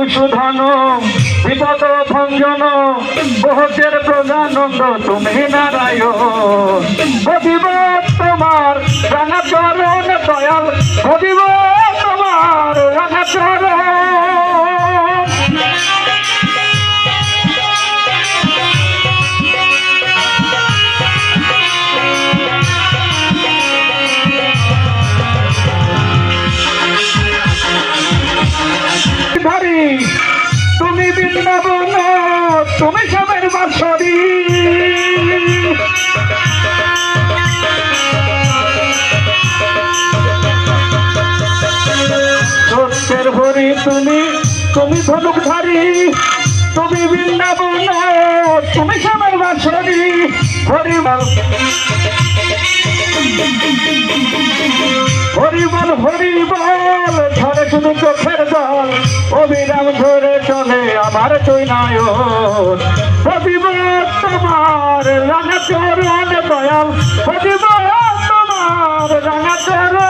মধুসূদন বিপদ ভঞ্জন বহুতের প্রজানন্দ তুমি নারায়ণ। ভজিব তোমার রাঙা চরণ দয়াল, ভজিব তোমার রাঙা চরণ। তুমি বৃন্দাবন, তুমি সবের বাঁশরি, সত্যের ভরি তুমি, তুমি ধনুকধারী, তুমি বৃন্দাবন, তুমি সবের বাঁশরি। হরিবল হরিবল হরিবল ধরে শুধু চোখের জল, অবিরাম ধরে চলে আমার তুই নায়ক। ভজিব তোমার রাঙা চরণ দয়াল, ভজিব তোমার রাঙা চরণ।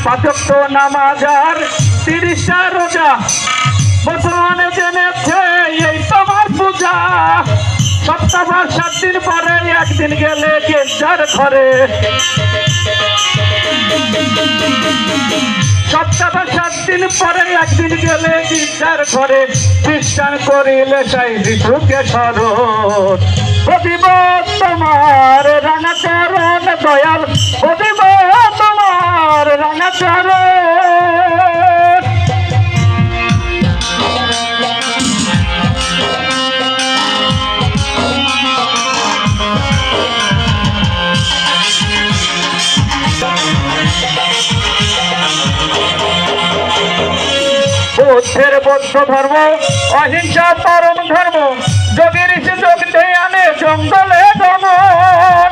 পাঁচক্ত নামাজার 30টা রোজা, মুসলমানে জেনেছে এই তোমার পূজা। সপ্তাহবার 7 দিন পরে একদিন গেলে গির্জার ঘরে, সপ্তাহবার 7 দিন পরে একদিন গেলে গির্জার ঘরে, খ্রিস্টান করিলে সেই যিশুকে স্মরণ। ভজিব তোমার রাঙা চরণ দয়াল, ভজিব তোমার রাঙা চরণ। বুদ্ধের বৌদ্ধ ধর্ম, অহিংসা পরম ধর্ম, যোগী ঋষি যোগ দিয়ে আনে জঙ্গলে দমন।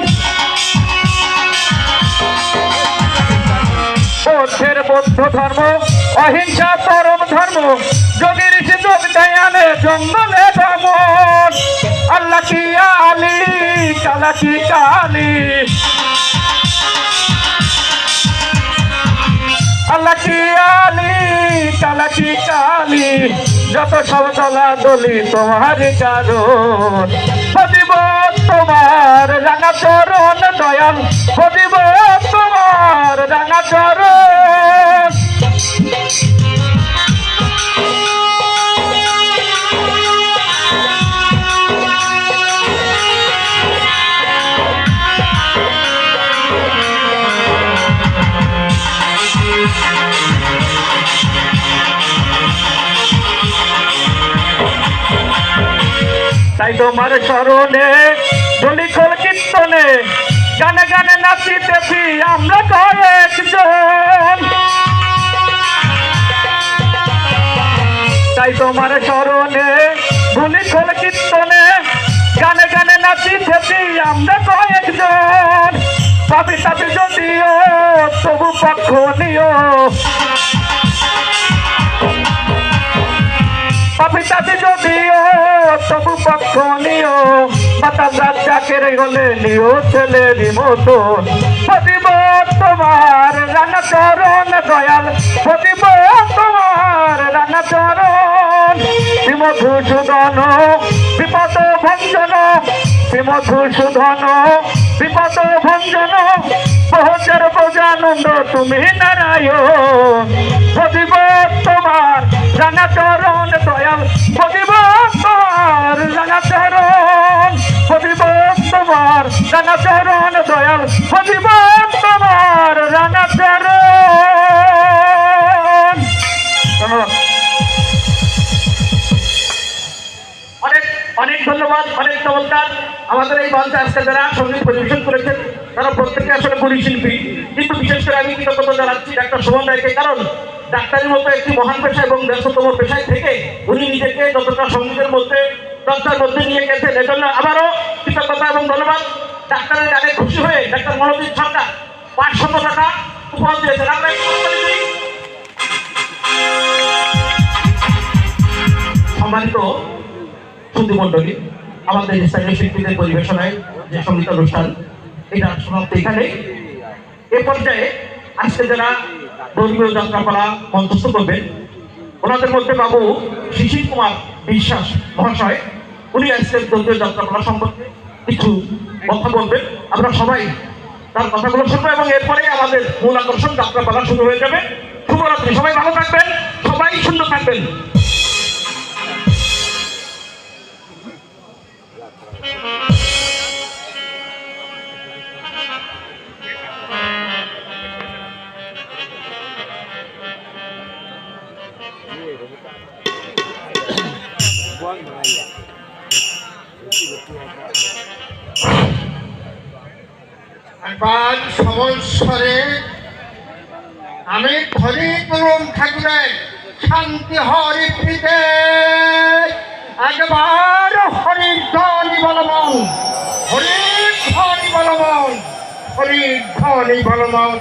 বুদ্ধের বৌদ্ধ ধর্ম, অহিংসা পরম ধর্ম, যোগী ঋষি যোগ দিয়ে আনে জঙ্গলে দমন। আল্লাহ কি আলী, কালা কি কালী, আল্লাহ কি আলী, কালা কি কালী, যত সব দলা দলি তোমার কারণ। ভজিব তোমার রাঙা চরণ দয়াল, ভজিব তোমার রাঙা চরণ। তাই তোমার স্মরণে ধুলি খোল কীর্তনে, গানে গানে নাচিতেছি আমরা কয়েকজন। তাই তোমার স্মরণে ধুলি খোল কীর্তনে, গানে গানে নাচিতেছি আমরা কয়েকজন। পাপি তাপি যদিও তবু পক্ষ নিও, পাপি তাপি যদিও তবু পক্ষ নিও। মাতাল রাজ্জাকের হলে নিও ছেলেরই মতন। ভজিব তোমার রাঙা চরণ দয়াল, ভজিব তোমার রাঙা চরণ। মধুসূদন বিপদ ভঞ্জন, মধুসূদন বিপদ ভঞ্জন, বহুতের প্রজানন্দ তুমি নারায়ণ। ভজিব তোমার রাঙা চরণ দয়াল, ভজিব তোমার রাঙা চরণ, ভজিব তোমার রাঙা চরণ দয়াল, ভজিব তোমার রাঙা চরণ। অনেক অনেক ধন্যবাদ, অনেক চমৎকার। আমাদের এই মঞ্চে আজকে যারা সঙ্গীত পরিবেশন করেছেন তারা প্রত্যেকে আসলে পরিশিল্পী, কিন্তু বিশেষ করে আমি কৃতজ্ঞতা জানাচ্ছি ডাক্তার শোভন রায়কে। কারণ ডাক্তারের মতো একটি মহান পেশা এবং ব্যস্ততম পেশায় থেকে উনি নিজেকে যতটা সঙ্গীতের মধ্যে চর্চার মধ্যে নিয়ে গেছেন, এজন্য আবারও কৃতজ্ঞতা এবং ধন্যবাদ। ডাক্তারের গানে খুশি হয়ে ডাক্তার মনোজিৎ সরকার 500 টাকা উপহার দিয়েছেন। আমরা সম্মানিত সুধীমণ্ডলী, আমাদের স্থানীয় শিল্পীদের পরিবেশনায় যে সঙ্গীত অনুষ্ঠান এটা সমাপ্ত এখানে। এ পর্যায়ে আজকে যারা ধর্মীয় যাত্রাপালা মঞ্চস্থ করবেন ওনাদের মধ্যে বাবু শিশির কুমার বিশ্বাস মহাশয়, উনি আজকের ধর্মীয় যাত্রাপালা সম্পর্কে কিছু কথা বলবেন। আমরা সবাই তার কথাগুলো শুনবো এবং এরপরে আমাদের মূল আকর্ষণ যাত্রাপালা শুরু হয়ে যাবে। শুভরাত্রি, সবাই ভালো থাকবেন, সবাই সুন্দর থাকবেন। একবার সমস্বরে আমি ধরি তরুণ ঠাকুরের শান্তি হরি প্রীতে একবার হরির ধ্বনি বলমন, হরির ধ্বনি বলমন, হরির ধ্বনি বলমন।